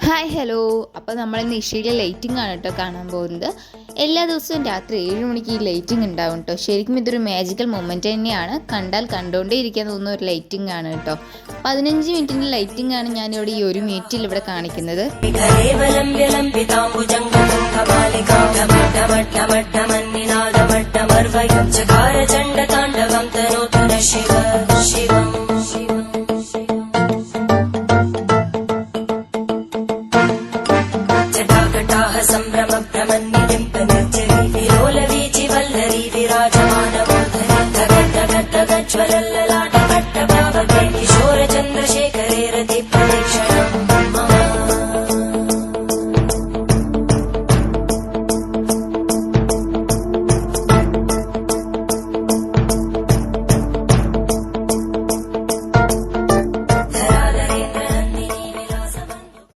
Hi hello. അപ്പോൾ നമ്മൾ നിശയിലെ lighting ആണ് കേട്ടോ കാണാൻ പോകുന്നത്. എല്ലാ ദിവസവും രാത്രി 7 മണിക്ക് ഈ ലൈറ്റിംഗ് ഉണ്ടാവും കേട്ടോ. ശരിക്കും ഇതൊരു മാജിക്കൽ മൊമെൻറ്റ് തന്നെയാണ്. കണ്ടാൽ കണ്ടുകൊണ്ടേ ഇരിക്കാൻ തോന്നുന്ന ഒരു ലൈറ്റിംഗ് ആണ് കേട്ടോ. 15 മിനിറ്റിൻ്റെ ലൈറ്റിംഗ് ആണ് ഞാനിവിടെ ഈ 1 മിനിറ്റിൽ ഇവിടെ കാണിക്കുന്നത്. ശിവം